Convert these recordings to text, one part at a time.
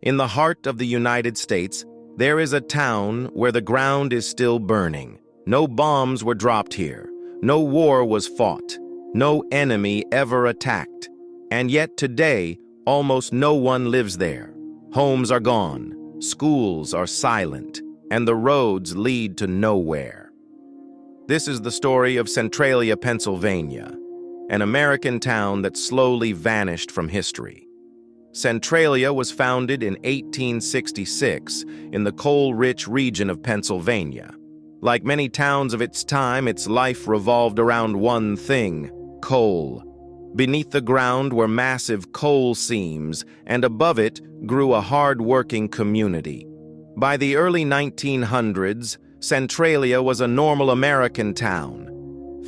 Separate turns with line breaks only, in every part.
In the heart of the United States, there is a town where the ground is still burning. No bombs were dropped here. No war was fought. No enemy ever attacked. And yet today, almost no one lives there. Homes are gone, schools are silent, and the roads lead to nowhere. This is the story of Centralia, Pennsylvania, an American town that slowly vanished from history. Centralia was founded in 1866 in the coal-rich region of Pennsylvania. Like many towns of its time, its life revolved around one thing: coal. Beneath the ground were massive coal seams, and above it grew a hard-working community. By the early 1900s, Centralia was a normal American town.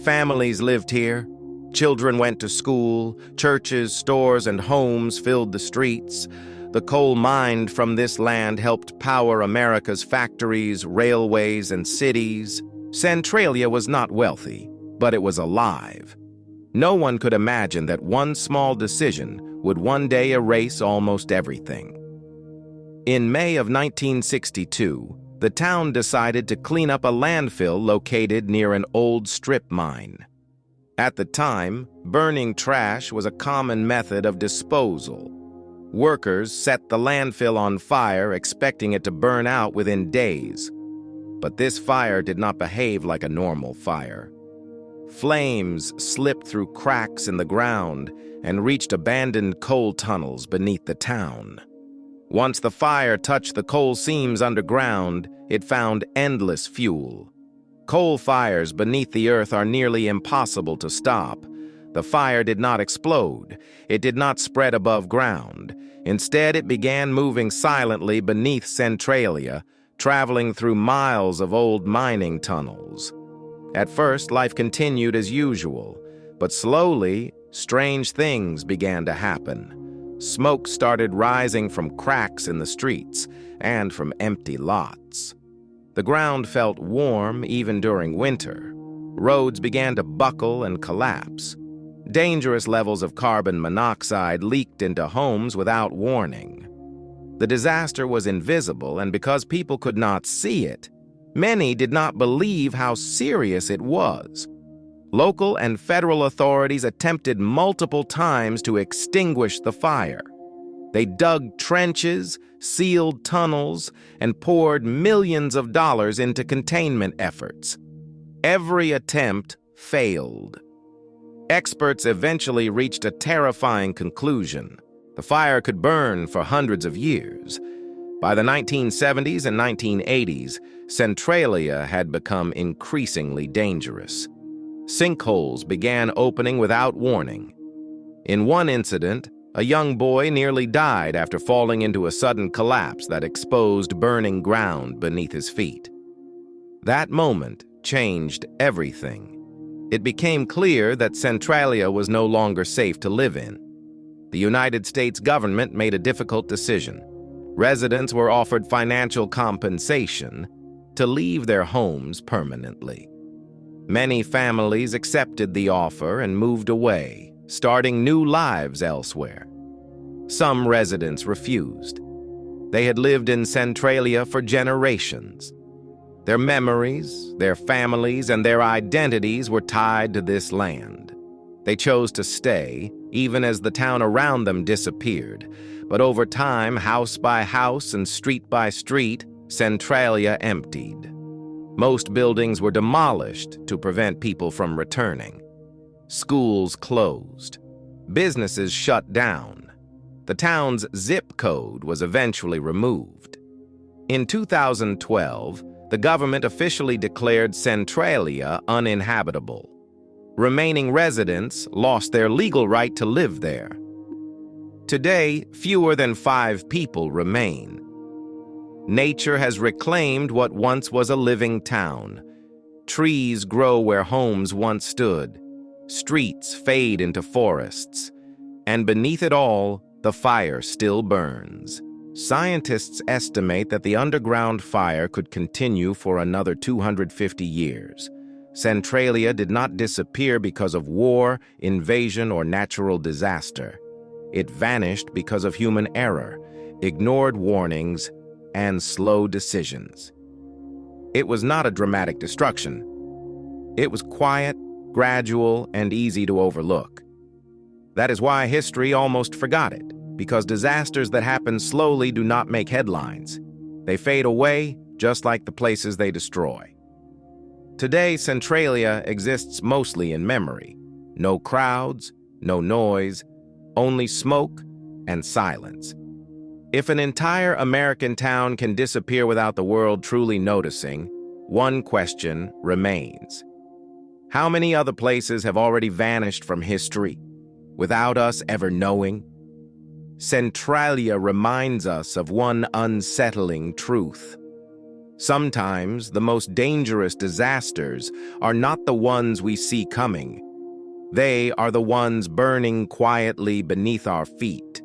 Families lived here. Children went to school. Churches, stores, and homes filled the streets. The coal mined from this land helped power America's factories, railways, and cities. Centralia was not wealthy, but it was alive. No one could imagine that one small decision would one day erase almost everything. In May of 1962, the town decided to clean up a landfill located near an old strip mine. At the time, burning trash was a common method of disposal. Workers set the landfill on fire, expecting it to burn out within days. But this fire did not behave like a normal fire. Flames slipped through cracks in the ground and reached abandoned coal tunnels beneath the town. Once the fire touched the coal seams underground, it found endless fuel. Coal fires beneath the earth are nearly impossible to stop. The fire did not explode. It did not spread above ground. Instead, it began moving silently beneath Centralia, traveling through miles of old mining tunnels. At first, life continued as usual, but slowly, strange things began to happen. Smoke started rising from cracks in the streets and from empty lots. The ground felt warm even during winter. Roads began to buckle and collapse. Dangerous levels of carbon monoxide leaked into homes without warning. The disaster was invisible, and because people could not see it, many did not believe how serious it was. Local and federal authorities attempted multiple times to extinguish the fire. They dug trenches, sealed tunnels, and poured millions of dollars into containment efforts. Every attempt failed. Experts eventually reached a terrifying conclusion. The fire could burn for hundreds of years. By the 1970s and 1980s, Centralia had become increasingly dangerous. Sinkholes began opening without warning. In one incident, a young boy nearly died after falling into a sudden collapse that exposed burning ground beneath his feet. That moment changed everything. It became clear that Centralia was no longer safe to live in. The United States government made a difficult decision. Residents were offered financial compensation to leave their homes permanently. Many families accepted the offer and moved away, starting new lives elsewhere. Some residents refused. They had lived in Centralia for generations. Their memories, their families, and their identities were tied to this land. They chose to stay, even as the town around them disappeared. But over time, house by house and street by street, Centralia emptied. Most buildings were demolished to prevent people from returning. Schools closed. Businesses shut down. The town's zip code was eventually removed. In 2012, the government officially declared Centralia uninhabitable. Remaining residents lost their legal right to live there. Today, fewer than 5 people remain. Nature has reclaimed what once was a living town. Trees grow where homes once stood. Streets fade into forests. And beneath it all, the fire still burns. Scientists estimate that the underground fire could continue for another 250 years. Centralia did not disappear because of war, invasion, or natural disaster. It vanished because of human error, ignored warnings, and slow decisions. It was not a dramatic destruction. It was quiet, gradual, and easy to overlook. That is why history almost forgot it, because disasters that happen slowly do not make headlines. They fade away, just like the places they destroy. Today, Centralia exists mostly in memory. No crowds, no noise, only smoke and silence. If an entire American town can disappear without the world truly noticing, one question remains. How many other places have already vanished from history, without us ever knowing? Centralia reminds us of one unsettling truth. Sometimes the most dangerous disasters are not the ones we see coming. They are the ones burning quietly beneath our feet.